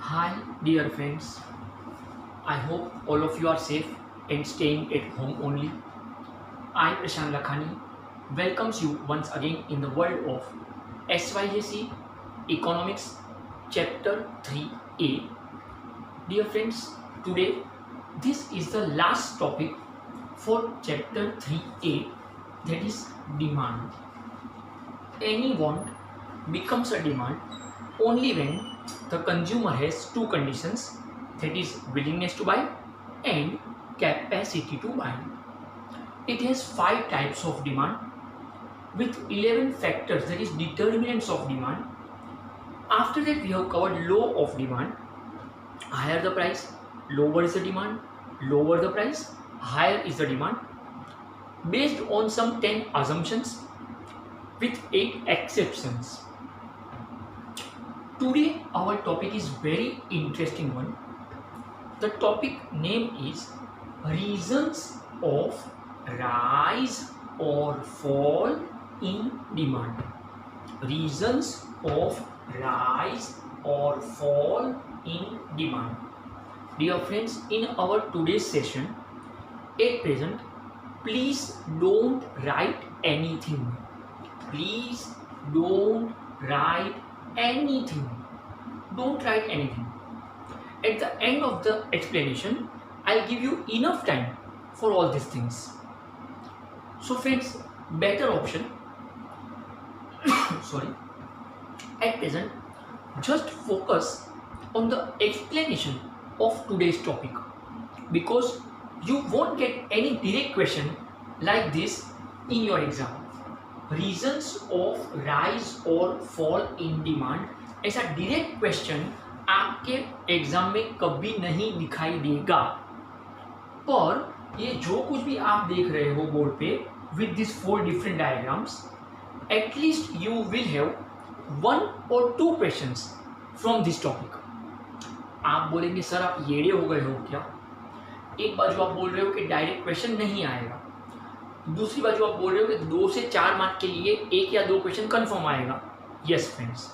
Hi, dear friends. I hope all of you are safe and staying at home only. I, Prashant Lakhani, welcomes you once again in the world of SYJC Economics Chapter 3A. Dear friends, today this is the last topic for Chapter 3A, that is demand. Any want becomes a demand only when the consumer has two conditions, that is willingness to buy and capacity to buy. It has five types of demand with 11 factors, that is determinants of demand. After that we have covered law of demand. Higher the price, lower is the demand, lower the price, higher is the demand, based on some 10 assumptions with 8 exceptions. Today our topic is very interesting one. The topic name is reasons of rise or fall in demand. Reasons of rise or fall in demand. Dear friends, in our today's session, at present, please don't write anything. Please don't write anything. Don't write anything. At the end of the explanation, I'll give you enough time for all these things. So friends, better option, sorry, at present, just focus on the explanation of today's topic, because you won't get any direct question like this in your exam. Reasons of rise or fall in demand, ऐसा direct question आपके exam में कभी नहीं दिखाई देगा, पर ये जो कुछ भी आप देख रहे हो बोर्ड पे with this 4 different diagrams, at least you will have 1 or 2 questions from this topic. आप बोलेंगे सर आप येड़े हो गए हो क्या? एक बार जो आप बोल रहे हो कि डायरेक्ट क्वेश्चन नहीं आएगा, दूसरी बात जो आप बोल रहे हो कि 2 से 4 मार्क के लिए 1 या 2 क्वेश्चन कंफर्म आएगा. Yes friends,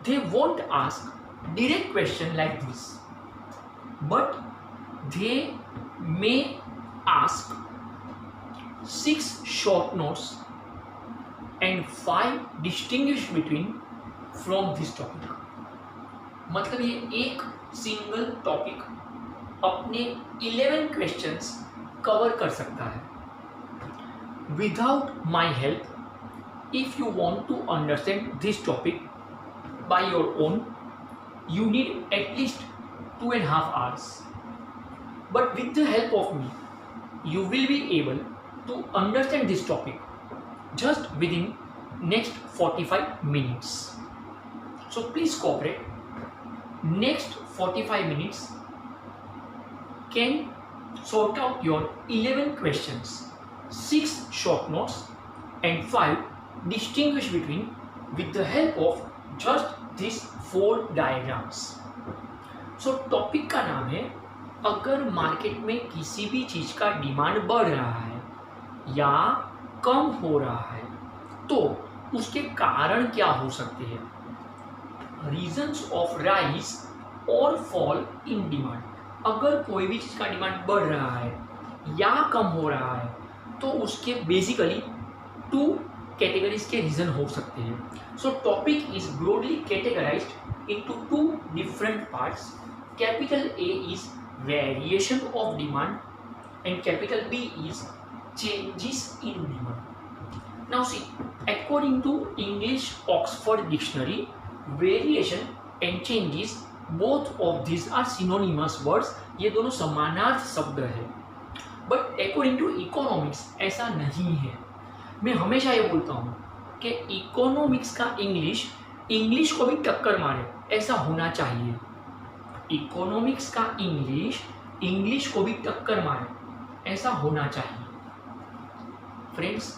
they won't ask direct question like this, but they may ask 6 short notes and 5 distinguish between from this topic. मतलब ये एक सिंगल टॉपिक अपने 11 क्वेश्चंस कवर कर सकता है. Without my help, if you want to understand this topic by your own, you need at least 2.5 hours. But with the help of me, you will be able to understand this topic just within next 45 minutes. So please cooperate. Next 45 minutes can sort out your 11 questions, 6 short notes and 5 distinguish between with the help of just these 4 diagrams. So topic का नाम है, अगर market में किसी भी चीज का demand बढ़ रहा है या कम हो रहा है तो उसके कारण क्या हो सकते हैं. रीजंस ऑफ राइज और फॉल इन डिमांड. अगर कोई भी चीज का डिमांड बढ़ रहा है या कम हो रहा है तो उसके बेसिकली 2 कैटेगरीज के रीजन हो सकते हैं. So topic is broadly categorized into 2 different parts. Capital A is variation of demand and capital B is changes in demand. Now see, according to English Oxford dictionary, variation and changes both of this are synonymous words. ये दोनों समानार्थ शब्द है. But according to economics ऐसा नहीं है. मैं हमेशा ये बोलता हूँ कि इकोनॉमिक्स का इंग्लिश को भी टक्कर मारे, ऐसा होना चाहिए. इकोनॉमिक्स का इंग्लिश को भी टक्कर मारे, ऐसा होना चाहिए. फ्रेंड्स,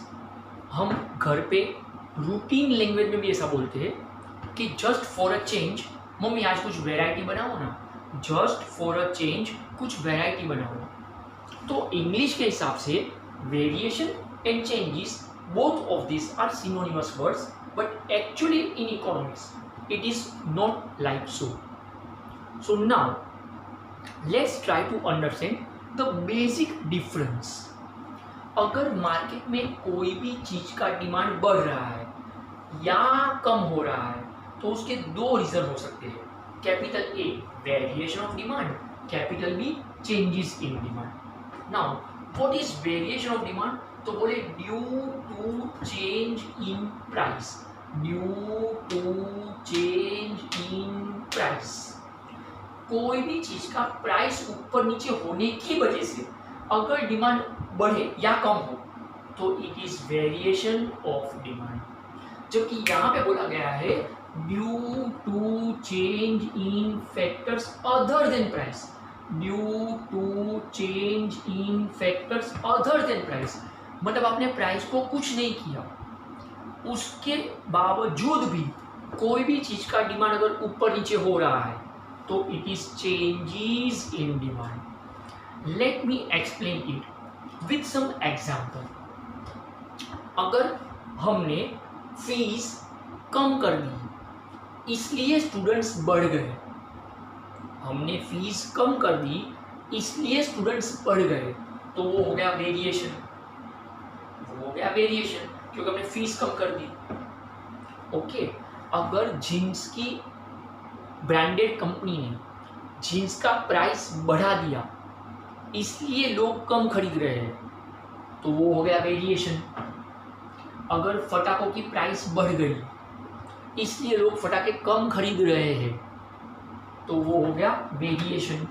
हम घर पे रूटीन लैंग्वेज में भी ऐसा बोलते हैं कि just for a change, mummy आज कुछ वेराइटी बनाओ ना, जस्ट फॉर अ चेंज कुछ वेराइटी बनाओ. तो इंग्लिश के हिसाब से variation and changes both of this are synonymous words, but actually in economics it is not like so. So now let's try to understand the basic difference. अगर market में कोई भी चीज का डिमांड बढ़ रहा है या कम हो रहा है तो उसके दो रीजन हो सकते हैं। Capital A variation of demand, capital B changes in demand. Now what is variation of demand? तो बोले due to change in price, due to change in price. कोई भी चीज का प्राइस ऊपर नीचे होने की वजह से अगर डिमांड बढ़े या कम हो तो it is variation of demand. जबकि यहाँ पे बोला गया है due to change in factors other than price, due to change in factors other than price. मतलब आपने प्राइस को कुछ नहीं किया, उसके बावजूद भी कोई भी चीज का डिमांड अगर ऊपर नीचे हो रहा है तो it is changes in demand. Let me explain it with some example. अगर हमने फीस कम कर दी इसलिए स्टूडेंट्स बढ़ गए, हमने फीस कम कर दी इसलिए स्टूडेंट्स बढ़ गए, तो वो हो गया वेरिएशन, वो हो गया वेरिएशन क्योंकि हमने फीस कम कर दी। ओके, अगर जीन्स की ब्रांडेड कंपनी ने जीन्स का प्राइस बढ़ा दिया इसलिए लोग कम खरीद रहे हैं तो वो हो गया वेरिएशन। अगर फटाकों की प्राइस बढ़ गई इसलिए लोग फटाके कम खरीद रहे हैं तो वो हो गया वेरिएशन।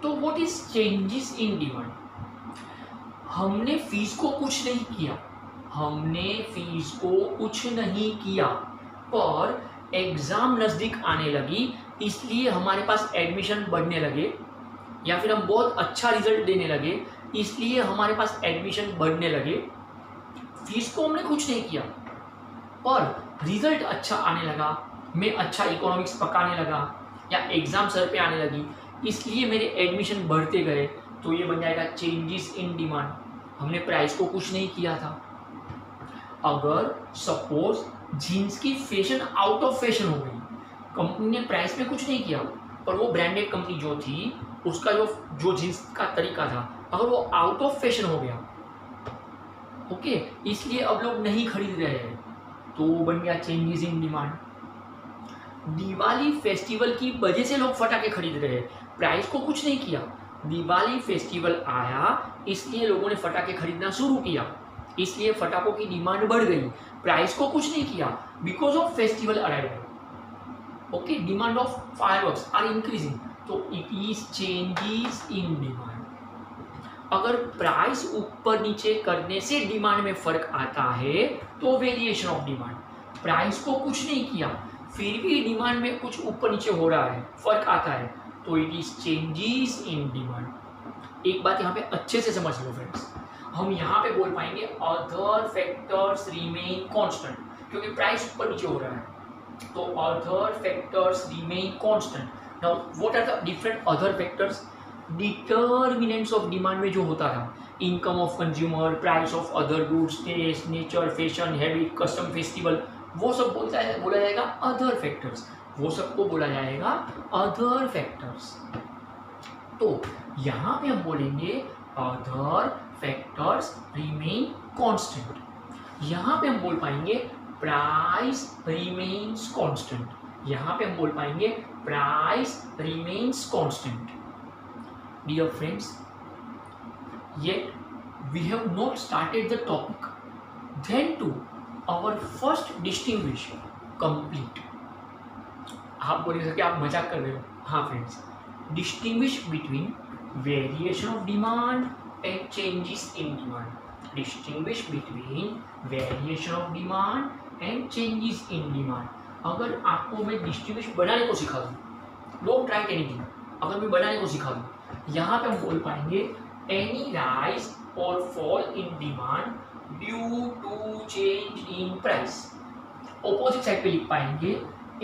तो what is changes in demand? हमने फीस को कुछ नहीं किया, हमने फीस को कुछ नहीं किया, पर एग्जाम नजदीक आने लगी इसलिए हमारे पास एडमिशन बढ़ने लगे, या फिर हम बहुत अच्छा रिजल्ट देने लगे इसलिए हमारे पास एडमिशन बढ़ने लगे। फीस को हमने कुछ नहीं किया पर रिजल्ट अच्छा आने लगा, मैं अच्छा इकोनॉमिक्स पकाने लगा या एग्जाम सर पे आने लगी इसलिए मेरे एडमिशन बढ़ते गए, तो ये बन जाएगा चेंजेस इन डिमांड। हमने प्राइस को कुछ नहीं किया था। अगर सपोज जीन्स की फैशन आउट ऑफ फैशन हो गई, कंपनी ने प्राइस में कुछ नहीं किया पर वो ब्रांडेड कंपनी जो थी उसका जो जीन्स का तरीका था अगर वो आउट ऑफ फैशन हो गया, ओके, इसलिए अब लोग नहीं खरीद रहे हैं, तो वो बन गया changes in demand. Diwali festival की वजह से लोग फटाके खरीद रहे हैं, प्राइस को कुछ नहीं किया, दिवाली फेस्टिवल आया इसलिए लोगों ने फटाके खरीदना शुरू किया, इसलिए फटाकों की डिमांड बढ़ गई, प्राइस को कुछ नहीं किया, because of festival arrival, okay, demand of fireworks are increasing, तो it is changes in demand. अगर प्राइस ऊपर नीचे करने से डिमांड में फर्क आता है तो वेरिएशन ऑफ डिमांड। प्राइस को कुछ नहीं किया फिर भी डिमांड में कुछ ऊपर नीचे हो रहा है, फर्क आता है, तो it is changes in demand. एक बात यहाँ पे अच्छे से समझ लो फ्रेंड्स, हम यहाँ पे बोल पाएंगे अदर फैक्टर्स रिमेन कांस्टेंट, क्योंकि प्राइस ऊपर नीचे हो रहा है, तो other factors remain constant. Now what are the different other factors? Determinants of demand में जो होता था, income of consumer, price of other goods, taste, nature, fashion, habit, custom, festival, वो सब बोला जाएगा अदर फैक्टर्स, वो सबको बोला जाएगा अदर फैक्टर्स। तो यहाँ पे हम बोलेंगे अदर फैक्टर्स रिमेन कांस्टेंट। यहाँ पे हम बोल पाएंगे प्राइस रिमेन्स कांस्टेंट, यहाँ पे हम बोल पाएंगे price remains constant. Dear friends, yet we have not started the topic. Then to our first distinguish complete. आप बोल सकते आप मजाक कर रहे हो, हाँ friends, distinguish between variation of demand and changes in demand. Distinguish between variation of demand and changes in demand. अगर आपको मैं डिस्टिंग्विश बनाने को सिखा दूँ, डोंट ट्राई एनीथिंग, अगर मैं बनाने को सिखा दूँ, यहाँ पे हम बोल पाएंगे एनी राइज और fall in demand due to change in price. Opposite side पे लिख पाएंगे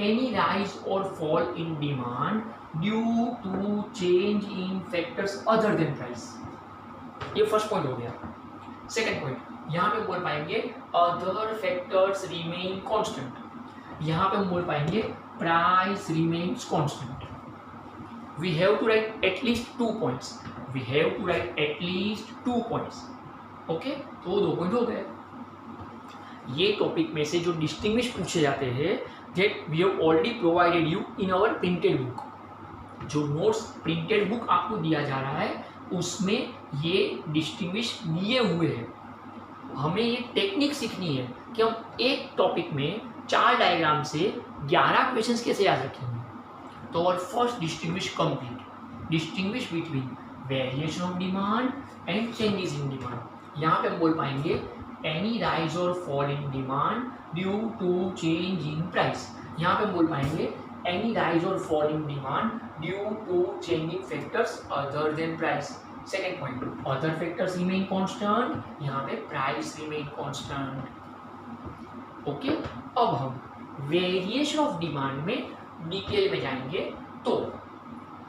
एनी राइज और fall in demand due to change in factors other than price. ये फर्स्ट पॉइंट हो गया। सेकंड पॉइंट यहाँ पे बोल पाएंगे अदर फैक्टर्स रिमेन कांस्टेंट। यहाँ पे हम बोल पाएंगे price remains constant. We have to write at least 2 points, we have to write at least 2 points. Okay, तो 2 पॉइंट हो गए। ये टॉपिक में से जो डिस्टिंग्विश पूछे जाते हैं that we have already provided you in our printed book. जो नोट्स प्रिंटेड बुक आपको दिया जा रहा है उसमें ये डिस्टिंग्विश दिए हुए हैं। हमें ये टेक्निक सीखनी है कि हम एक टॉपिक में 4 डायग्राम से 11 क्वेश्चंस कैसे याद रखेंगे। तो और first distinguish complete, distinguish between variation of demand and changes in demand. यहाँ पे हम बोल पाएंगे एनी राइज और fall in demand due to change in price. यहाँ पे हम बोल पाएंगे एनी राइज और fall in demand due to changing factors other than price. Second point, other factors remain constant, यहाँ पे प्राइस रिमेन कांस्टेंट। ओके, अब हम वेरिएशन ऑफ डिमांड में डिटेल में जाएंगे। तो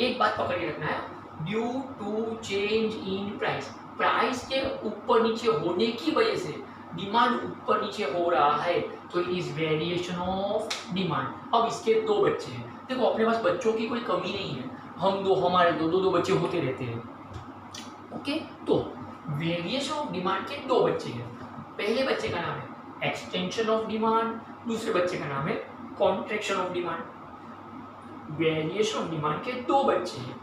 एक बात पकड़ के रखना है, due to change in price, price के ऊपर नीचे होने की वजह से डिमांड ऊपर नीचे हो रहा है तो it is variation of demand. अब इसके 2 बच्चे हैं। देखो अपने पास बच्चों की कोई कमी नहीं है, हमारे दो बच्चे होते रहते हैं। ओके, तो वेरिएशन ऑफ डिमांड के 2 बच्चे हैं। पहले बच्चे का नाम है एक्सटेंशन ऑफ डिमांड, दूसरे बच्चे का नाम है contraction of demand. Variation of demand के 2 बच्चे हैं,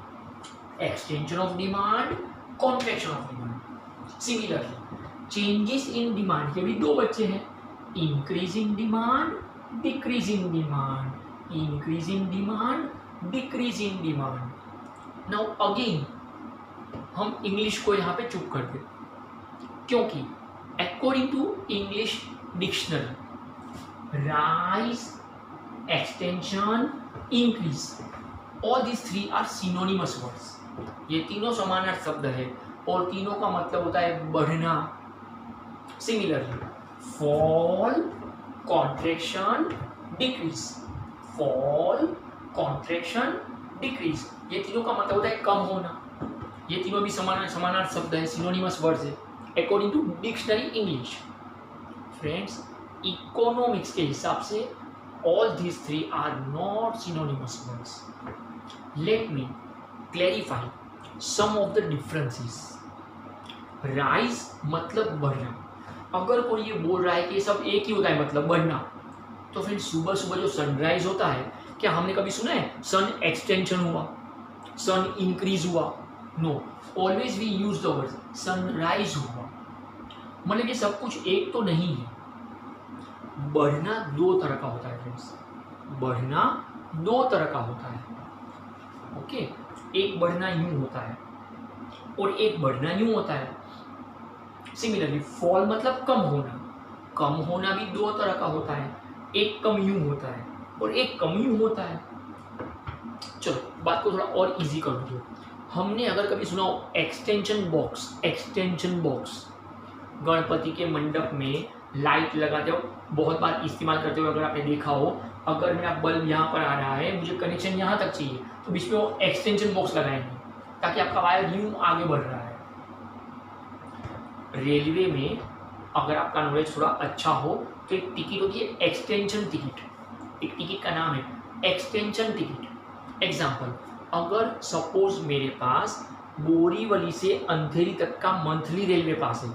extension of demand, contraction of demand. Similarly changes in demand के भी 2 बच्चे हैं, increase in demand, decrease in demand, increase in demand, decrease in demand. Now again हम इंग्लिश को यहाँ पे चुप कर दे, क्योंकि according to English dictionary rise, extension, increase, all this 3 are synonymous words. ये तीनों समानार्थक शब्द है और तीनों का मतलब होता है बढ़ना। Similarly fall, contraction, decrease, fall, contraction, decrease, ये तीनों का मतलब होता है कम होना। ये तीनों भी समानार्थक शब्द है, सिनोनिमस वर्ड्स है according to dictionary English. Friends, economics के हिसाब से all these 3 are not synonymous words. Let me clarify some of the differences. Rise मतलब बढ़ना। अगर कोई ये बोल रहा है कि ये सब एक ही होता है मतलब बढ़ना, तो फिर सुबह सुबह जो सनराइज होता है, क्या हमने कभी सुना है सन एक्सटेंशन हुआ, सन इंक्रीज हुआ? No, always we use the word sunrise हुआ। मतलब ये सब कुछ एक तो नहीं है। बढ़ना 2 तरह का होता है फ्रेंड्स, बढ़ना 2 तरह का होता है। ओके, एक बढ़ना यूं होता है और एक बढ़ना यूं होता है। सिमिलरली फॉल मतलब कम होना, कम होना भी 2 तरह का होता है, एक कम यूं होता है और एक कम यूं होता है। चलो बात को थोड़ा और इजी कर दो। हमने अगर कभी सुना हो extension box, extension box, Ganpati के मंडप में लाइट लगाते हो, बहुत बार इस्तेमाल करते हो। अगर आपने देखा हो, अगर मेरा बल्ब यहाँ पर आ रहा है, मुझे कनेक्शन यहाँ तक चाहिए, तो बीच में वो एक्सटेंशन बॉक्स लगाएंगे ताकि आपका वायर यूं आगे बढ़ रहा है। रेलवे में अगर आपका नॉलेज थोड़ा अच्छा हो तो एक टिकट होती है एक्सटेंशन टिकट। एक टिकट का नाम है एक्सटेंशन टिकट। एग्जाम्पल, अगर सपोज मेरे पास बोरीवली से अंधेरी तक का मंथली रेलवे पास है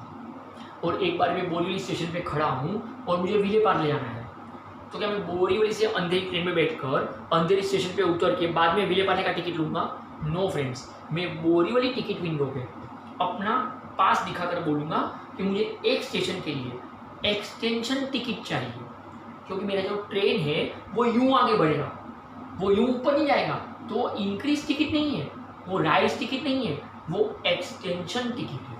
और एक बार मैं बोरीवली स्टेशन पे खड़ा हूँ और मुझे विले पार ले जाना है, तो क्या मैं बोरीवली से अंधेरी ट्रेन में बैठकर अंधेरी स्टेशन पे उतर के बाद में विले पारने का टिकट लूँगा? नो फ्रेंड्स, मैं बोरीवली टिकट विंडो पे अपना पास दिखाकर बोलूँगा कि मुझे एक स्टेशन के लिए एक्सटेंशन टिकट चाहिए, क्योंकि मेरा जो ट्रेन है वो यूं आगे बढ़ेगा, वो यूं ऊपर नहीं जाएगा। तो इंक्रीज टिकट नहीं है, वो राइज टिकट नहीं है, वो एक्सटेंशन टिकट है।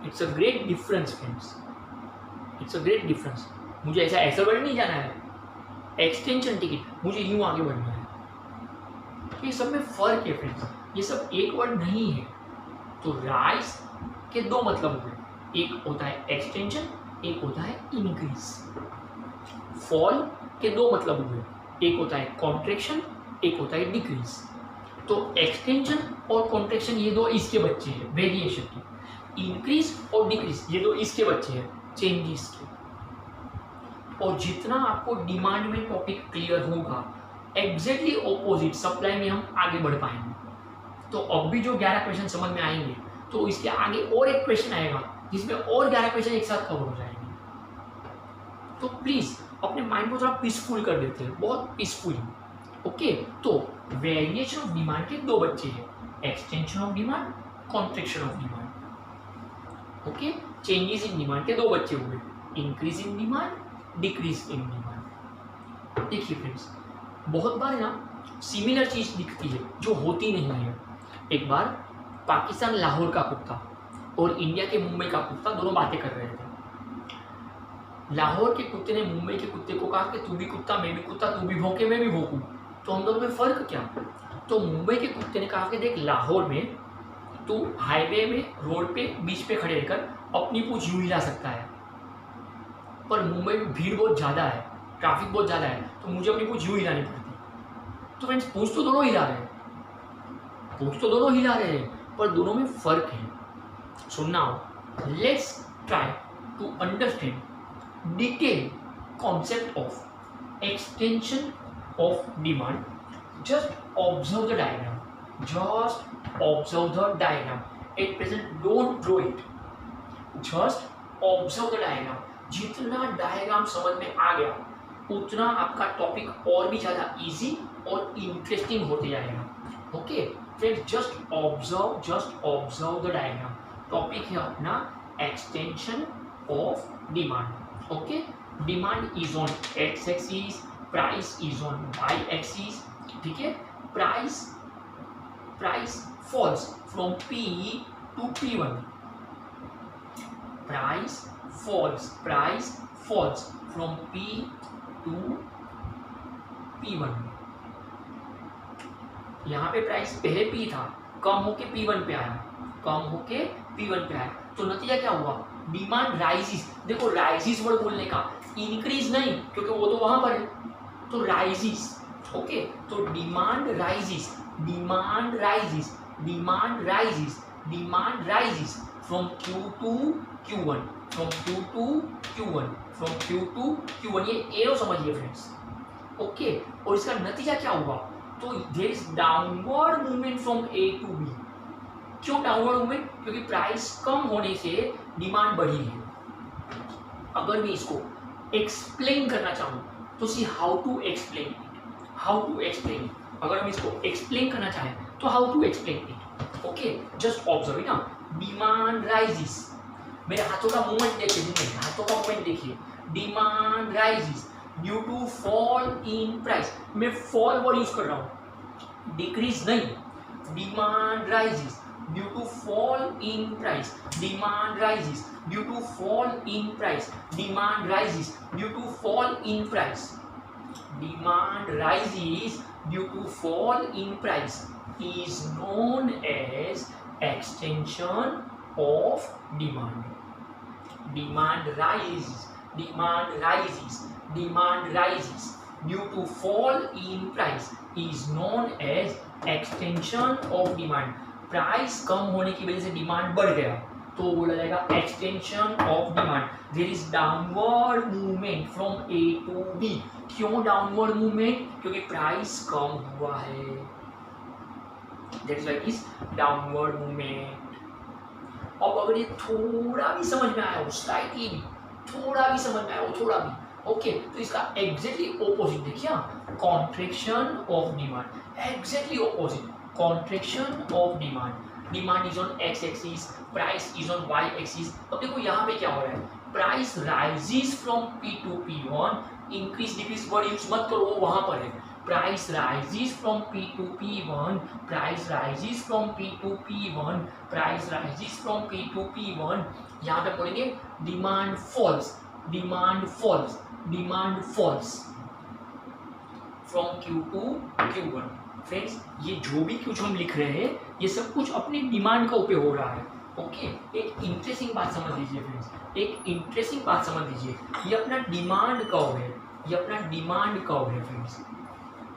It's a great difference friends, it's a great difference. मुझे ऐसा बढ़ नहीं जाना है, एक्सटेंशन टिकट मुझे यूं आगे बढ़ना है। ये सब में फर्क है फ्रेंड्स, ये सब एक वर्ड नहीं है। तो राइज के 2 मतलब हुए, एक होता है एक्सटेंशन, एक होता है इंक्रीज। फॉल के 2 मतलब हुए, एक होता है कॉन्ट्रैक्शन, एक होता है डिक्रीज। तो एक्सटेंशन और कॉन्ट्रैक्शन ये 2 इसके बच्चे हैं वेरिएशन के। इंक्रीज और डिक्रीज ये 2 इसके बच्चे हैं चेंजेस के। और जितना आपको डिमांड में टॉपिक क्लियर होगा, एग्जैक्टली ऑपोजिट सप्लाई में हम आगे बढ़ पाएंगे। तो अब भी जो 11 क्वेश्चन समझ में आएंगे, तो इसके आगे और एक क्वेश्चन आएगा जिसमें और 11 क्वेश्चन एक साथ कवर हो जाएंगे। तो प्लीज अपने माइंड को थोड़ा पीसफुल कर देते हैं, बहुत पीसफुल। ओके, तो वेरिएशन ऑफ डिमांड के दो बच्चे हैं, extension of demand, contraction of demand. Okay, changes in demand के दो बच्चे हुए, increase in demand, decrease in demand. देखिए फ्रेंड्स, बहुत बार ना सिमिलर चीज दिखती है जो होती नहीं है। एक बार पाकिस्तान लाहौर का कुत्ता और इंडिया के मुंबई का कुत्ता दोनों बातें कर रहे थे। लाहौर के कुत्ते ने मुंबई के कुत्ते को कहा कि तू भी कुत्ता मैं भी कुत्ता, तू भी भौंके मैं भी भौंकूं, तो हम दोनों में फर्क क्या? तो मुंबई के कुत्ते ने कहा कि देख, लाहौर में तू हाईवे में रोड पे बीच पे खड़े रहकर अपनी पूंछ यूं हिला सकता है, पर मुंबई में भीड़ बहुत ज़्यादा है, ट्रैफिक बहुत ज़्यादा है, तो मुझे अपनी पूंछ यूं हिलानी पड़ती। तो फ्रेंड्स, पूंछ तो दोनों हिला रहे हैं, पूंछ तो दोनों हिला रहे हैं, पर दोनों में फर्क है। So now let's try to understand detail concept of extension of demand. Just observe the diagram. Just observe the diagram. At present, don't draw it. Just observe the diagram. जितना डायग्राम समझ में आ गया, उतना आपका टॉपिक और भी ज़्यादा easy और इंटरेस्टिंग होते जाएगा। Okay friends, just observe the diagram. Topic है अपना extension of demand. Okay, demand is on X axis, price is on Y axis. ठीक है, price falls from P to P1। Price falls from P to P1। यहाँ पे price पहले P था, कम होके P1 पे आया, तो नतीजा क्या हुआ? डिमांड राइजिस। देखो, राइजिस वर्ड बोलने का, इंक्रीज नहीं, क्योंकि वो तो वहां पर है, तो राइजिस। ओके, तो demand rises from Q to Q1, ये एरो समझिए फ्रेंड्स। ओके, और इसका नतीजा क्या हुआ? तो there is downward movement from A to B। क्यों डाउनवर्ड मूवमेंट? क्योंकि प्राइस कम होने से डिमांड बढ़ी है। अगर मैं इसको एक्सप्लेन करना चाहूँ तो सी हाउ टू एक्सप्लेन। अगर हम इसको एक्सप्लेन करना चाहें तो how to explain it. Okay, just observe it ना। डिमांड राइजिस, मेरे हाथों का मूवमेंट देखिए, demand rises due to fall in price. मैं फॉल वर्ड यूज कर रहा हूँ, डिक्रीज नहीं। Demand rises due to fall in price, demand rises due to fall in price, demand rises due to fall in price, demand rises due to fall in price is known as extension of demand. Demand rises due to fall in price is known as extension of demand. Price कम होने की वजह से demand बढ़ गया तो बोला जाएगा extension of demand. There is downward movement from A to B। क्यों डाउनवर्ड मूवमेंट? क्योंकि प्राइस कम हुआ है, that is why is downward movement. अब अगर ये थोड़ा भी समझ में आया हो, स्लाइटली भी, थोड़ा भी समझ में आया हो, थोड़ा भी, ओके, तो इसका एग्जैक्टली ऑपोजिट देखिए, contraction of demand, exactly opposite, contraction of demand. Demand is on X axis, price is on Y axis. अब देखो यहाँ पे क्या हो रहा है, price rises from P to P1, increase decrease word use मत करो, वो वहां पर है। Price rises from P to P1, price rises from P to P1, price rises from P to P1। यहाँ पे बोलेंगे demand falls from Q to Q1। Friends, ये जो भी कुछ हम लिख रहे हैं ये सब कुछ अपनी डिमांड का उपयोग हो रहा है। ओके, एक इंटरेस्टिंग बात समझ लीजिए फ्रेंड्स, ये अपना डिमांड कर्व है, फ्रेंड्स।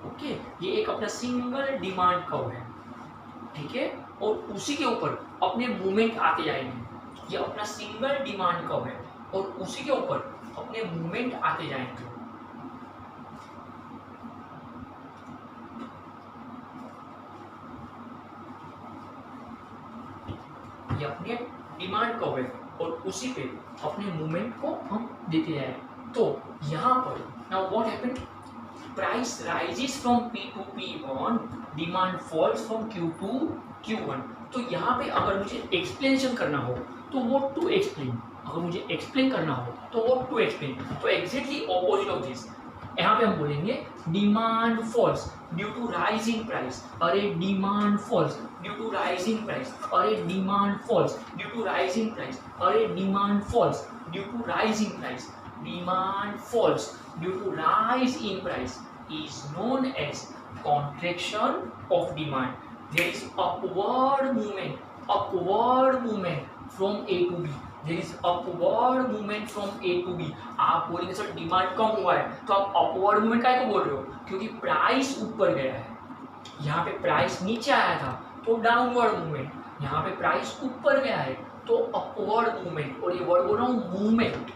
ओके, ये एक अपना सिंगल डिमांड कर्व है, ठीक है, और उसी के ऊपर अपने मूवमेंट आते जाएंगे। ये अपना सिंगल डिमांड कर्व है और उसी के ऊपर अपने मूवमेंट आते जाएंगे। ये अपने डिमांड कर्व है और उसी पे अपने मूवमेंट को हम देते जाए। तो यहाँ पर now what happened, price rises from P to P1, demand falls from Q to Q1। तो यहाँ पे अगर मुझे एक्सप्लेनेशन करना हो तो व्हाट टू एक्सप्लेन, अगर मुझे एक्सप्लेन करना हो तो व्हाट टू एक्सप्लेन, तो एग्जैक्टली ऑपोजिट ऑफ दिस। यहाँ पे हम बोलेंगे demand falls due to rising price, अरे demand falls due to rising price, अरे demand falls due to rising price, अरे demand falls due to rising price. Demand falls due to rise in price is known as contraction of demand. There is upward movement from A to B. There is upward movement from A to B. आप बोलेंगे sir demand कम हुआ है, तो आप upward movement काहे को बोल रहे हो, क्योंकि प्राइस ऊपर गया है। यहाँ पे प्राइस नीचे आया था तो डाउनवर्ड मूवमेंट, यहाँ पे प्राइस ऊपर गया है तो अपवर्ड मूवमेंट। और ये वर्ड बोल रहा हूँ मूवमेंट,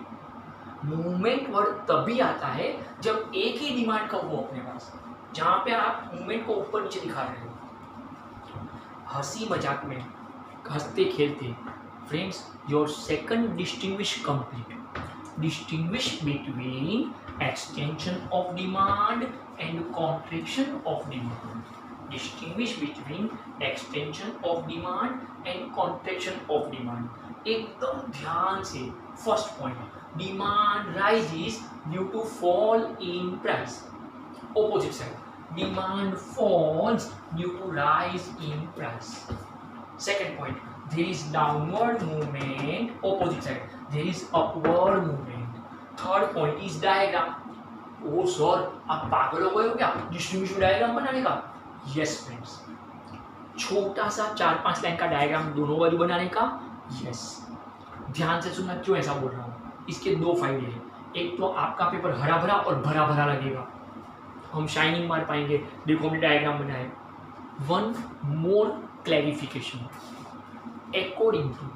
मूवमेंट वर्ड तभी आता है जब एक ही डिमांड का हो अपने पास, जहां पे आप मूवमेंट को ऊपर नीचे दिखा रहे हो। हंसी मजाक में हंसते खेलते friends, your second distinguish complete. Distinguish between extension of demand and contraction of demand. Distinguish between extension of demand and contraction of demand. एकदम ध्यान से first point, demand rises due to fall in price. Opposite side, demand falls due to rise in price. Second point, there is downward movement. Opposite side, there is upward movement. Third point is diagram. Oh sir, आप पागल हो गए हो क्या distribution diagram बनाने का? Yes friends, छोटा सा 4-5 लाइन का डायग्राम दोनों बाजू बनाने का। Yes, ध्यान से सुनना, क्यों ऐसा बोल रहा हूँ। इसके दो फायदे हैं, एक तो आपका पेपर हरा भरा और भरा भरा लगेगा, हम शाइनिंग मार पाएंगे। देखो हमने डायग्राम बनाए। One more clarification, according to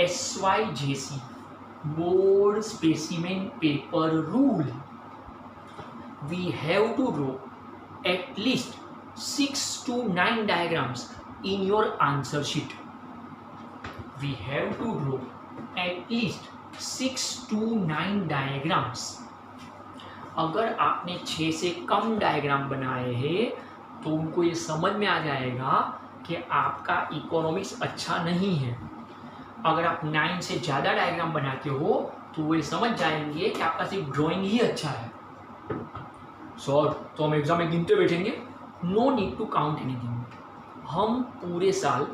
SYJC board specimen paper rule, we have to draw at least 6 to 9 diagrams in your answer sheet. We have to draw at least 6 to 9 diagrams. अगर आपने 6 से कम डायग्राम बनाए हैं तो उनको ये समझ में आ जाएगा कि आपका इकोनॉमिक्स अच्छा नहीं है। अगर आप 9 से ज़्यादा डायग्राम बनाते हो तो वो ये समझ जाएंगे कि आपका सिर्फ ड्राइंग ही अच्छा है। सर तो हम एग्जाम में गिनते बैठेंगे? No need to count anything. हम पूरे साल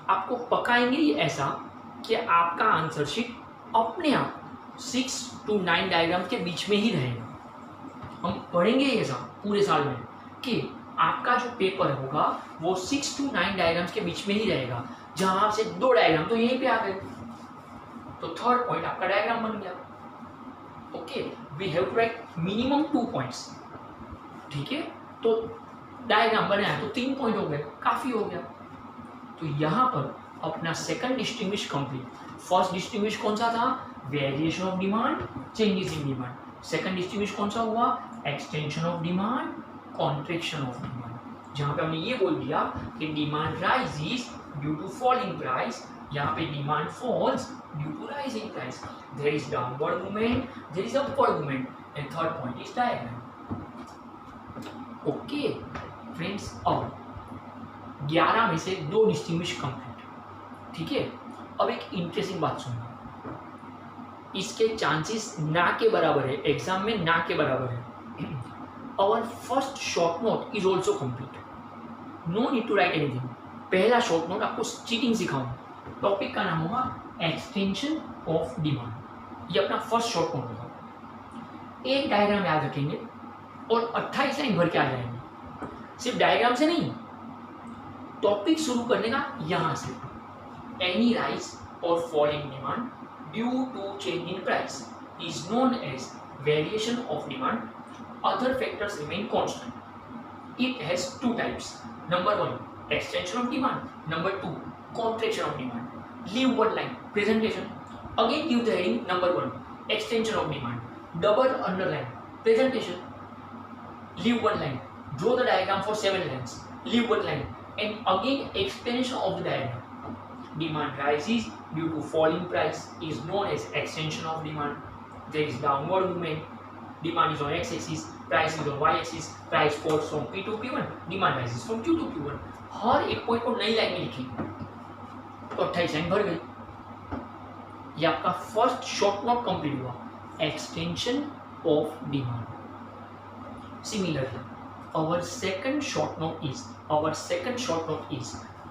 आपको पकाएंगे ही ऐसा कि आपका आंसर शीट अपने आप 6 to 9 डायग्राम के बीच में ही रहेगा। हम पढ़ेंगे ऐसा पूरे साल में कि आपका जो पेपर होगा वो 6 to 9 डायग्राम्स के बीच में ही रहेगा, जहां से 2 डायग्राम तो यहीं पे आ गए, तो थर्ड पॉइंट आपका डायग्राम बन गया। Okay, we have to write minimum 2 points. ठीक है, तो डायग्राम बनाया तो 3 पॉइंट हो गए, काफी हो गया। तो यहाँ पर अपना second distinguish complete. First distinguish कौन सा था? Variation of demand, changes in demand. Second distinguish कौन सा हुआ? Extension of demand, contraction of demand. जहाँ पे हमने ये बोल दिया कि demand rises due to fall in price, यहाँ पे demand falls due to rise in price. There is downward movement, there is upward movement, and third point is diagram. Okay friends, अब 11 में से 2 डिस्टिंग्विश कंप्लीट। ठीक है, अब एक interesting बात सुनना, इसके चांसेस ना के बराबर है, एग्जाम में ना के बराबर है। Our first short note is also complete, no need to write anything. पहला शॉर्ट नोट आपको चीटिंग सिखाऊंगा। टॉपिक का नाम होगा एक्सटेंशन ऑफ डिमांड। ये अपना फर्स्ट शॉर्ट नोट होगा। एक डायग्राम याद रखेंगे और 28 लाइन भर के आ जाएंगे। सिर्फ डायग्राम से नहीं, टॉपिक शुरू करने का यहाँ से। एनी राइज और fall in demand due to change in price is known as variation of demand. Other factors remain constant. It has 2 types. Number 1 extension of demand, number 2 contraction of demand. Leave one line presentation, again give the heading number 1 extension of demand, double underline, presentation, leave one line, draw the diagram for 7 lines, leave one line, and again explanation of the diagram. Demand rises due to falling price is known as extension of demand. There is downward movement, demand is on x-axis, price is on y-axis, price falls from P to P1, demand rises from Q to Q1. हर एक point को नई line में लिखी तो 28 line भर गई। ये आपका फर्स्ट शॉर्ट नोट कंप्लीट हुआ, extension of demand. Similarly our second short note is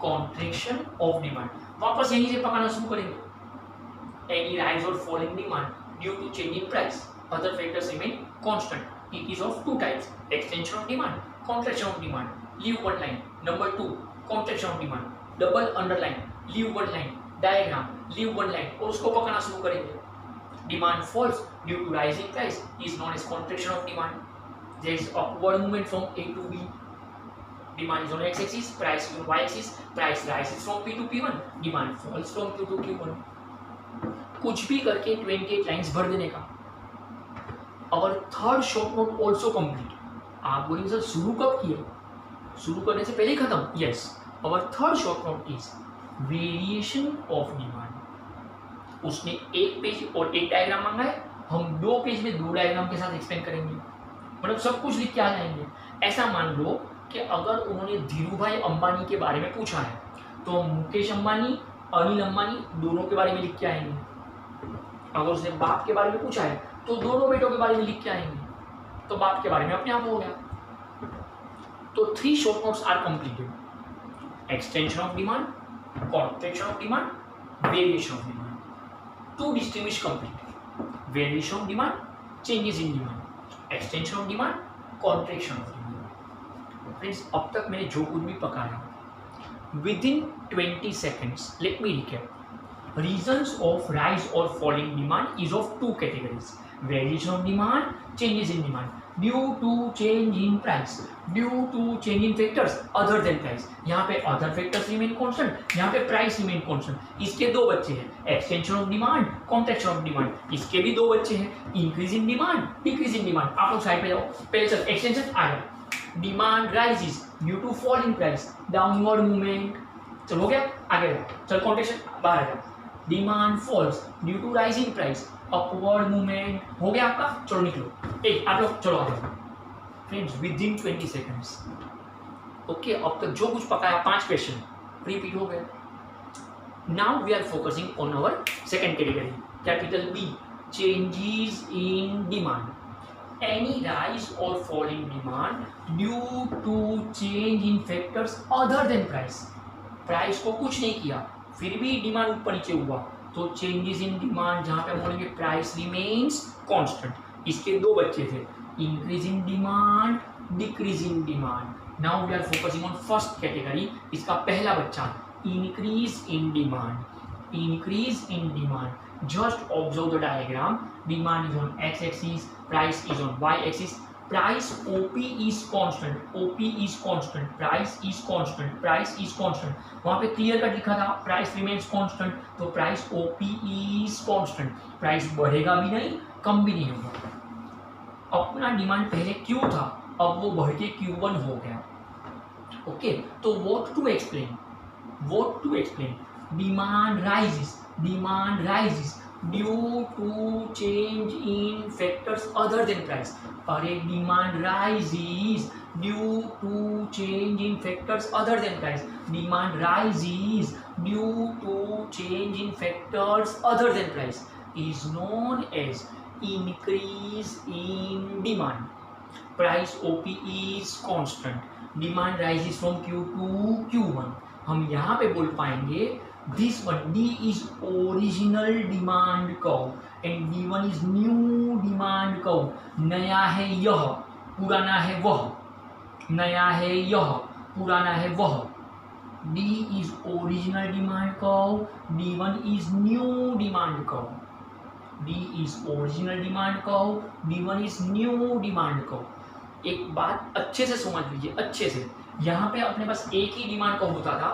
contraction of demand। वापस यहीं से पकाना शुरू करेंगे। Any rise or fall in demand due to change in price, other factors remain constant. It is of two types: extension of demand, contraction of demand. Leave one line. Number 2, contraction of demand. Double underline, leave one line. Diagram, leave one line और उसको पकाना शुरू करेंगे। Demand falls due to rising price is known as contraction of demand. There is upward movement from A to B. Demand is on x-axis, price is on y-axis. Price rises from P to P1. Demand falls from Q to Q1. कुछ भी करके 28 lines भर देने का। Our third short note also complete. आप बोलेंगे sir शुरू कब किया? शुरू करने से पहले खत्म? Yes. Our third short note is variation of demand. उसने एक पेज और एक डायग्राम मांगा है, हम 2 पेज में 2 डायग्राम के साथ एक्सप्लेन करेंगे। मतलब सब कुछ लिख के आ जाएंगे। ऐसा मान लो कि अगर उन्होंने धीरूभाई अंबानी के बारे में पूछा है तो हम मुकेश अंबानी, अनिल अंबानी दोनों के बारे में लिख के आएंगे। अगर उसने बाप के बारे में पूछा है तो दोनों बेटों के बारे में लिख के आएंगे, तो बाप के बारे में अपने आप हो गया। तो 3 short notes are completed: extension of demand, contraction of demand, variation of demand. 2 distinguish complete: variation of demand, changes in demand, extension of demand, contraction of demand. Friends, अब तक मैंने जो कुछ भी पकाया within 20 seconds, let me recap. Reasons of rise और falling demand is of 2 categories: variation of demand, changes in demand, due to change in price, due to change in factors other than price. यहाँ पे other factors remain constant, यहाँ पे price remain constant. इसके 2 बच्चे हैं, extension of demand, contraction of demand. इसके भी 2 बच्चे हैं, increase in demand, decrease in demand. आप लोग साइड पे जाओ, पहले चल एक्सटेंशन आ गया। Demand rises due to fall in price, downward movement. चलो हो गया, आगे चल कॉन्ट्रैक्शन बाहर आ गया। Demand falls due to rise in price, upward movement. हो गया आपका, चलो निकलो। आप लोग चलो आगे friends, within 20 seconds. Okay, अब तक जो कुछ पकाया 5 क्वेश्चन रिपीट हो गए। Now we are focusing on our second category, capital B, changes in demand. Any rise और fall in demand due to change in factors other than price. Price को कुछ नहीं किया, फिर भी डिमांड ऊपर नीचे हुआ, तो चेंजेस इन डिमांड, जहां पे हम बोलेंगे प्राइस रिमेन्स कांस्टेंट। इसके 2 बच्चे थे, increase in demand, decrease in demand. Now we are focusing on first category. इसका पहला बच्चा increase in demand. Increase in demand, just observe the diagram. Demand is on X axis, price is on Y axis. Price OP is constant, OP is constant, price is constant, price is constant. वहां पे clear cut लिखा था price remains constant, तो price OP is constant. Price बढ़ेगा भी नहीं, कम भी नहीं होगा। अपना डिमांड पहले Q था, अब वो बढ़ के Q1 हो गया। ओके, तो what to explain, what to explain, demand rises due to change in factors other than price. अरे demand rises due to change in factors other than price. Demand rises due to change in factors other than price is known as increase in demand. Price OP is constant. Demand rises from Q to Q1. हम यहाँ पे बोल पाएंगे this one D is original demand curve and D1 is new demand curve. नया है यह, पुराना है वह, नया है यह, पुराना है वह। D is original demand curve, D1 is new demand curve. D is original demand curve, D1 is new demand curve। एक बात अच्छे से समझ लीजिए, अच्छे से। यहाँ पे अपने पास एक ही डिमांड कर्व होता था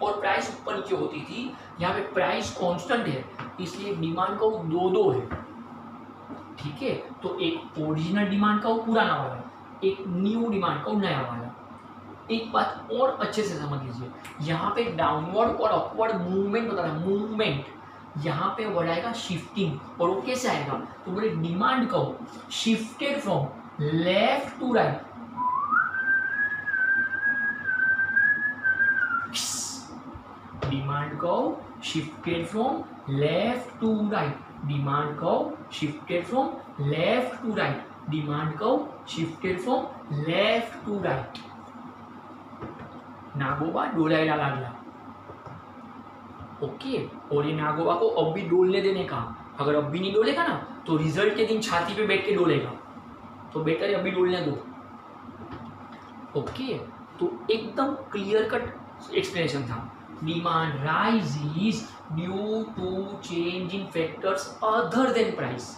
और प्राइस ऊपर नीचे होती थी। यहाँ पे प्राइस कांस्टेंट है, इसलिए डिमांड कर्व 2 है। ठीक है, तो एक ओरिजिनल डिमांड का वो पुराना वाला, एक न्यू डिमांड का वो नया वाला। एक बात और अच्छे से समझ लीजिए, यहाँ पे डाउनवर्ड और अपवर्ड मूवमेंट बता रहा है, मूवमेंट, यहाँ पे वर्ड आएगा शिफ्टिंग, और वो कैसे आएगा, तो बोले डिमांड को shifted from left to right, demand को shifted from left to right, demand को shifted from left to right, demand को shifted from left to right. नागोबा डोलायला लागला, ओके, और ये नागोबा को अब भी डोलने देने का, अगर अब भी नहीं डोलेगा ना तो रिजल्ट के दिन छाती पे बैठ के डोलेगा, तो बेटर है अभी डोलने दो। ओके, तो एकदम क्लियर कट एक्सप्लेनेशन था। Demand rises due to change in factors other than price,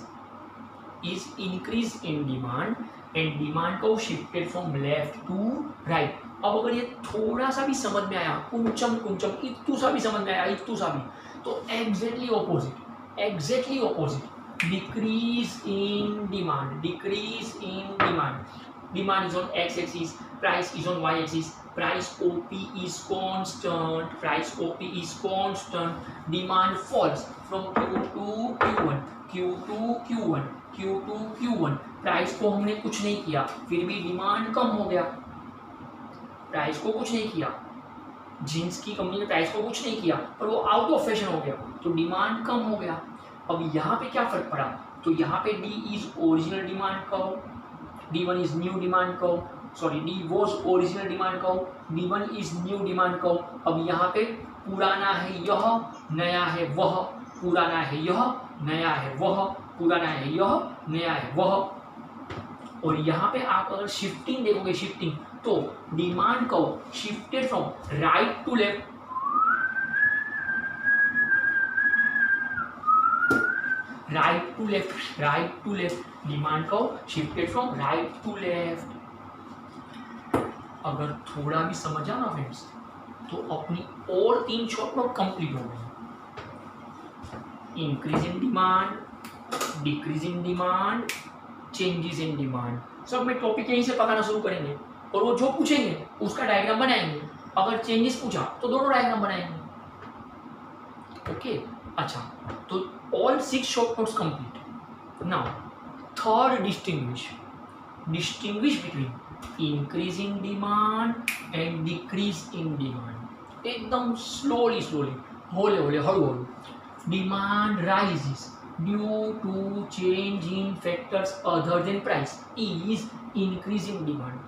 is increase in demand and demand को shifted from left to right. अब अगर ये थोड़ा सा भी समझ में आया, कुंचम कुंचम इतू सा भी समझ में आया, इतू सा भी, तो exactly opposite, exactly opposite, decrease in demand, decrease in demand, demand is on X axis, price is on Y axis, price OP is constant, price OP is constant, demand falls from Q2 Q1, Q2 Q1, Q2 Q1, price को हमने कुछ नहीं किया फिर भी demand कम हो गया, price को कुछ नहीं किया, जीन्स की कंपनी ने प्राइस को कुछ नहीं किया पर वो आउट ऑफ फैशन हो गया तो डिमांड कम हो गया। अब यहाँ पे क्या फर्क पड़ा, तो यहाँ पे D is original demand curve, D1 is new demand curve, sorry D was original demand curve, D1 is new demand curve. अब यहाँ पे पुराना है यह, नया है वह, पुराना है यह, नया है वह, पुराना है यह, नया है वह। और यहाँ पे आप अगर शिफ्टिंग देखोगे, शिफ्टिंग तो demand curve shifted from right to left, right to left, right to left, demand curve shifted from right to left. अगर थोड़ा भी समझा ना फ्रेंड्स तो अपनी और 3 शॉर्ट नोट कंप्लीट हो गए। Increase in demand, decrease in demand, changes in demand, सब में टॉपिक यहीं से पकाना शुरू करेंगे और वो जो पूछेंगे उसका डायग्राम बनाएंगे। अगर चेंजेस पूछा तो दोनों डायग्राम बनाएंगे। ओके, अच्छा, तो all 6 short notes complete. Now third distinguish, distinguish between increase in demand and decrease in demand, एकदम slowly slowly, होले होले हळू हळू। Demand rises due to change in factors other than price is increasing demand.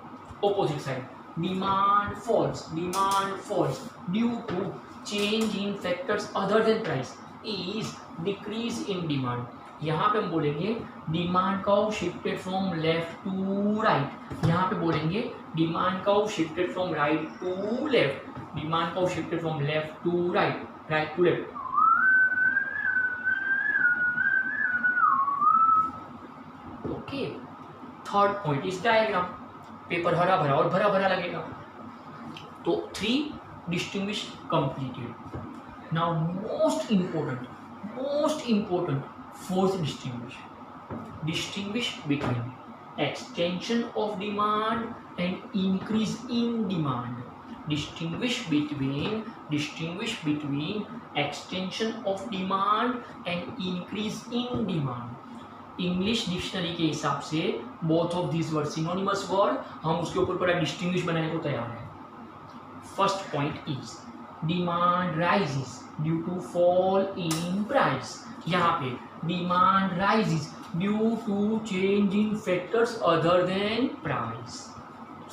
Opposite side, demand falls due to change in factors other than price is decrease in demand. यहाँ पे हम बोलेंगे demand curve shifted from left to right, यहाँ पे बोलेंगे demand curve shifted from right to left, demand curve shifted from left to right, right to left. Okay, third point is diagram, paper हरा भरा और भरा भरा लगेगा। तो 3 distinguish completed. Now most important fourth distinguish between extension of demand and increase in demand, distinguish between extension of demand and increase in demand। English dictionary के हिसाब से both of this word synonymous word, हम उसके ऊपर पूरा distinguish बनाने को तैयार है। First point is demand rises due to fall in price, यहाँ पे demand rises due to change in factors other than price.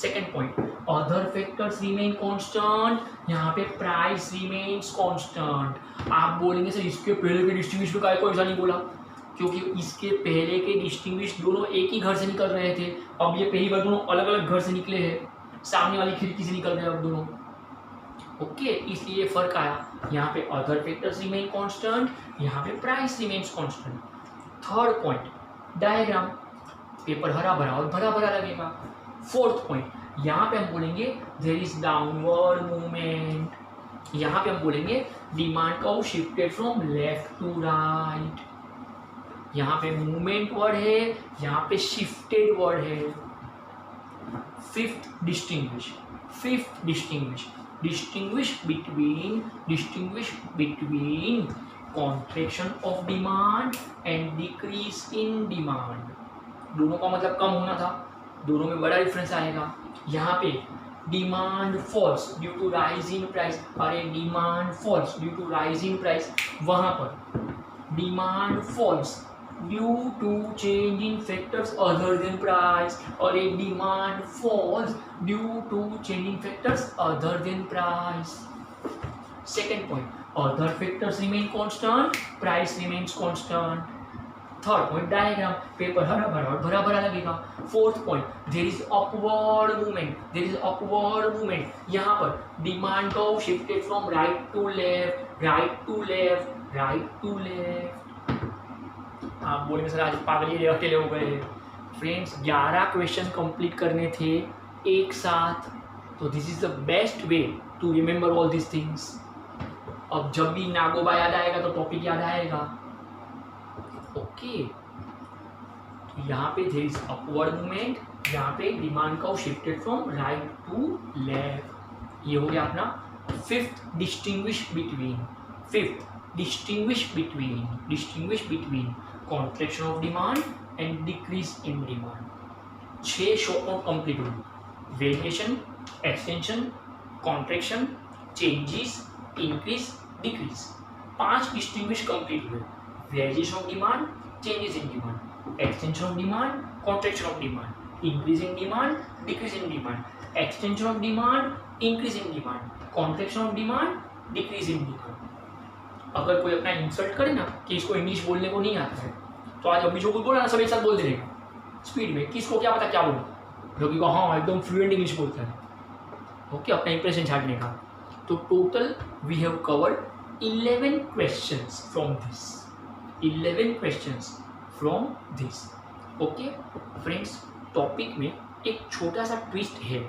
Second point, other factors remain constant, यहाँ पे प्राइस रिमेन्स कांस्टेंट। आप बोलेंगे सर इसके पहले के डिस्टिंग्विश में काय को ऐसा नहीं बोला, क्योंकि इसके पहले के डिस्टिंग्विश दोनों एक ही घर से निकल रहे थे, अब ये पहली बार दोनों अलग अलग घर से निकले हैं, सामने वाली खिड़की से निकल रहे हैं अब दोनों। ओके, इसलिए फर्क आया, यहाँ पे अदर फैक्टर्स रिमेन कांस्टेंट, यहाँ पे price remains constant. Third point diagram, paper हरा भरा और भरा भरा लगेगा। फोर्थ पॉइंट, यहाँ पे हम बोलेंगे देयर इज डाउनवर्ड मूवमेंट, यहाँ पे हम बोलेंगे demand curve shifted from left to right. यहाँ पे मूवमेंट वर्ड है, यहाँ पे शिफ्टेड वर्ड है। Fifth distinguish, distinguish between contraction of demand and decrease in demand। दोनों का मतलब कम होना था, दोनों में बड़ा डिफरेंस आएगा। यहाँ पे demand falls due to rise in price, अरे demand falls due to rise in price, वहां पर demand falls due to change in factors other than price, और uh demand falls due to change in factors other than price. Second point, other factors remain constant, price remains constant. Third point, diagram paper हरा भरा भरा लगेगा। Fourth point, there is upward movement, यहाँ पर demand curve shifted from right to left. आप बोलेंगे sir आज पागल अकेले हो गए। फ्रेंड्स 11 क्वेश्चन कंप्लीट करने थे एक साथ, तो this is the best way to remember all this things. अब जब भी नागोबा याद आएगा तो टॉपिक याद आएगा। ओके, तो यहाँ पे देयर इज अपवर्ड मूवमेंट, यहाँ पे demand curve shifted from right to left. ये हो गया अपना fifth, distinguish between contraction of demand and decrease in demand. 6 short note complete हुई, variation, extension, contraction, changes, increase, decrease. 5 distinguish complete हुए, variation of demand, changes in demand, extension of demand, contraction of demand, increase in demand, decrease in demand, extension of demand, increase in demand, contraction of demand, decrease in demand. अगर कोई अपना insult करे ना कि इसको English बोलने को नहीं आता है, तो आज अभी जो कुछ बोला ना सब एक साथ बोल देगा स्पीड में, किसको क्या पता क्या बोले, जो कि हाँ एकदम फ्लुएंट इंग्लिश बोलता है। ओके, अपना इंप्रेशन छाटने का। तो total we have covered 11 questions from this. Okay friends, topic में एक छोटा सा ट्विस्ट है।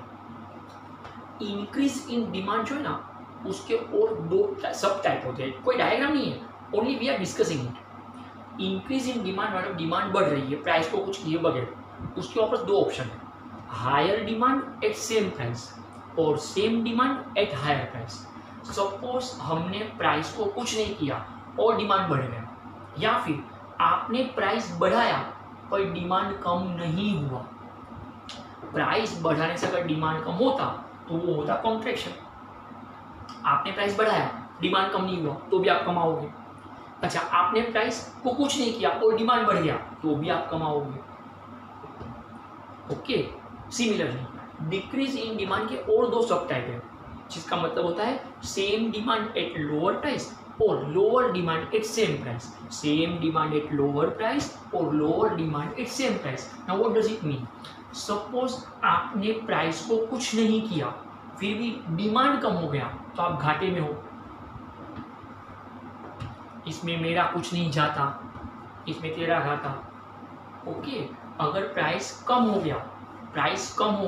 इंक्रीज इन डिमांड जो है ना, उसके और 2 सब टाइप होते हैं, कोई डायग्राम नहीं है, only we are discussing it. Increase in demand मतलब डिमांड बढ़ रही है प्राइस को कुछ किए बगैर, उसके ऊपर 2 ऑप्शन है, higher demand at same price और same demand at higher price. Suppose हमने प्राइस को कुछ नहीं किया और डिमांड बढ़ गया, या फिर आपने प्राइस बढ़ाया पर डिमांड कम नहीं हुआ। प्राइस बढ़ाने से अगर डिमांड कम होता तो वो होता कॉन्ट्रैक्शन। आपने प्राइस बढ़ाया, डिमांड कम नहीं हुआ तो भी आप कमाओगे। अच्छा, आपने प्राइस को कुछ नहीं किया और डिमांड बढ़ गया तो भी आप कमाओगे। Okay, similarly decrease in demand के और 2 सब टाइप है, जिसका मतलब होता है same demand at lower price और lower demand at same price. Same demand at lower price और lower demand at same price. Now what does it mean? Suppose आपने प्राइस को कुछ नहीं किया फिर भी डिमांड कम हो गया तो आप घाटे में हो। इसमें मेरा कुछ नहीं जाता, इसमें तेरा घाटा। ओके, अगर प्राइस कम हो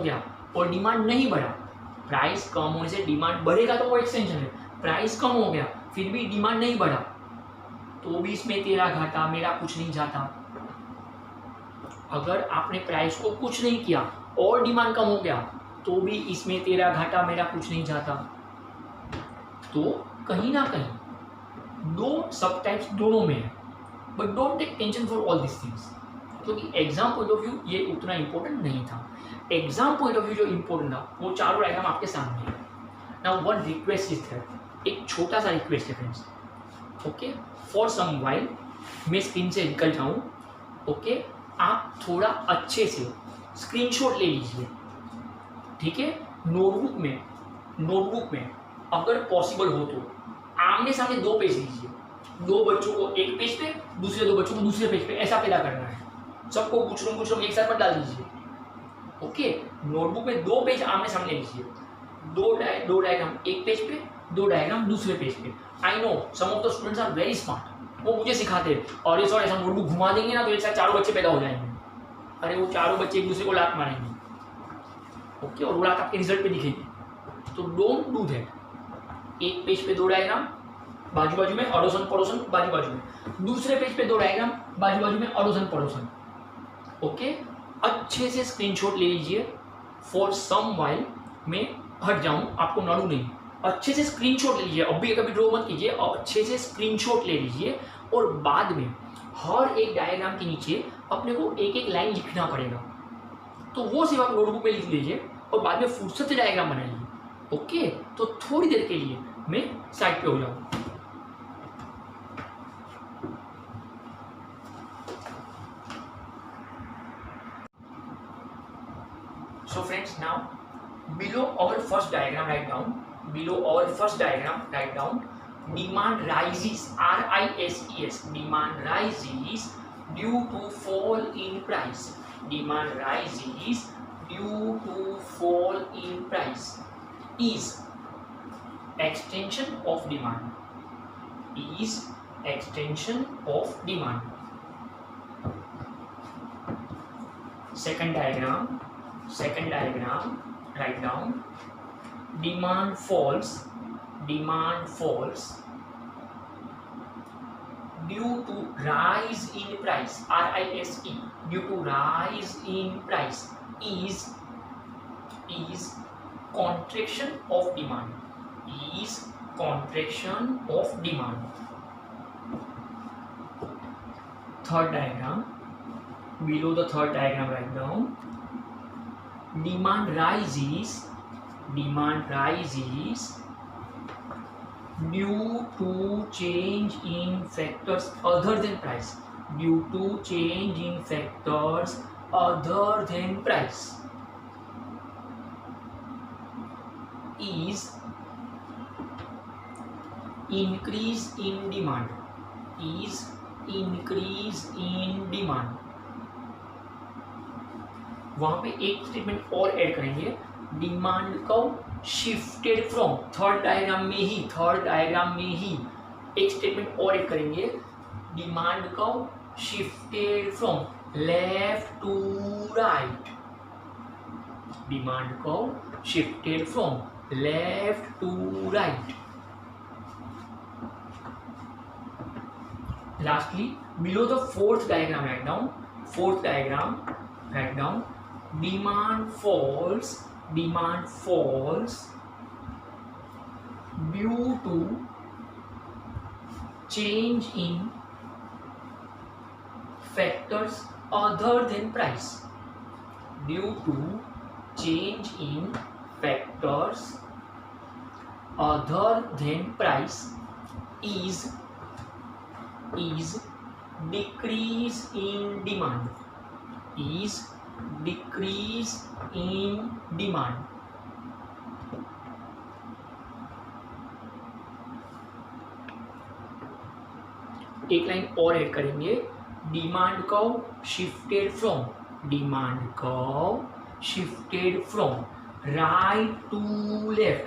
गया और डिमांड नहीं बढ़ा, प्राइस कम होने से डिमांड बढ़ेगा तो वो एक्सटेंशन है। प्राइस कम हो गया फिर भी डिमांड नहीं बढ़ा तो भी इसमें तेरा घाटा, मेरा कुछ नहीं जाता। अगर आपने प्राइस को कुछ नहीं किया और डिमांड कम हो गया तो भी इसमें तेरा घाटा, मेरा कुछ नहीं जाता। तो कहीं ना कहीं 2 सब टाइप्स दोनों में है, but don't take tension for all this things, क्योंकि एग्जाम पॉइंट ऑफ व्यू ये उतना इंपॉर्टेंट नहीं था। एग्जाम पॉइंट ऑफ व्यू जो इंपॉर्टेंट था वो चारों डायग्राम आपके सामने है। Now one request is that, एक छोटा सा रिक्वेस्ट है friends. Okay, for some while मैं स्क्रीन से निकल जाऊँ। ओके, आप थोड़ा अच्छे से स्क्रीनशॉट ले लीजिए, ठीक है। नोटबुक में अगर पॉसिबल हो तो आमने सामने 2 पेज लीजिए। 2 बच्चों को एक पेज पे, दूसरे 2 बच्चों को दूसरे पेज पे, ऐसा पैदा करना है। सबको कुछ लोग एक साथ मत डाल दीजिए। ओके, नोटबुक में 2 पेज आमने सामने लीजिए, 2 डायग्राम एक पेज पे, 2 डायग्राम दूसरे पेज पे। I know some of the students are very smart, वो मुझे सिखाते हैं और ये सर ऐसा नोटबुक घुमा देंगे ना तो एक साथ 4 बच्चे पैदा हो जाएंगे। अरे वो 4 बच्चे एक दूसरे को लात मारेंगे। ओके, और वो लात आपके रिजल्ट पे दिखेगी। तो डोंट डू दैट। एक पेज पे 2 डायग्राम, बाजू बाजू में, अड़ोसन पड़ोसन बाजू बाजू में। दूसरे पेज पे 2 डायग्राम, बाजू बाजू में, अड़ोसन पड़ोसन। ओके, अच्छे से स्क्रीनशॉट ले लीजिए। फॉर सम वाइल मैं हट जाऊं, आपको नड़ू नहीं, अच्छे से स्क्रीनशॉट ले लीजिए। अभी कभी ड्रॉ मत कीजिए, अच्छे से स्क्रीनशॉट ले लीजिए और बाद में हर एक डायग्राम के नीचे अपने को एक एक लाइन लिखना पड़ेगा, तो वो सिर्फ आप नोटबुक में लिख लीजिए और बाद में फुर्सत से डायग्राम बनाइए। ओके, तो थोड़ी देर के लिए मैं साइड पे हो जाऊँ। So friends, now below our first diagram write down, demand rises, RISES, demand rises due to fall in price, demand rises due to fall in price is extension of demand, is extension of demand. Second diagram write down, demand falls due to rise in price, RISE, due to rise in price is contraction of demand, is contraction of demand. Third diagram, below the third diagram write down, demand rises due to change in factors other than price, due to change in factors other than price is increase in demand, is increase in demand. वहां पे एक statement और add करेंगे, demand को shifted from, third diagram में ही एक statement और add करेंगे, डिमांड को shifted from left to right, demand को shifted from left to right. Lastly, below the fourth diagram write down, demand falls due to change in factors other than price, due to change in factors other than price is decrease in demand, is decrease in demand. एक line और add करेंगे, demand को shifted from right to left,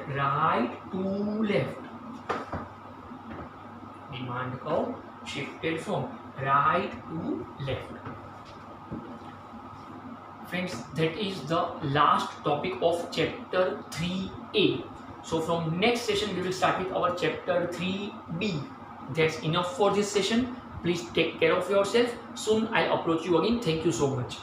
demand को shifted from right to left. Friends, that is the last topic of chapter 3A. So from next session we will start with our chapter 3B. That's enough for this session. Please take care of yourself. Soon I'll approach you again. Thank you so much.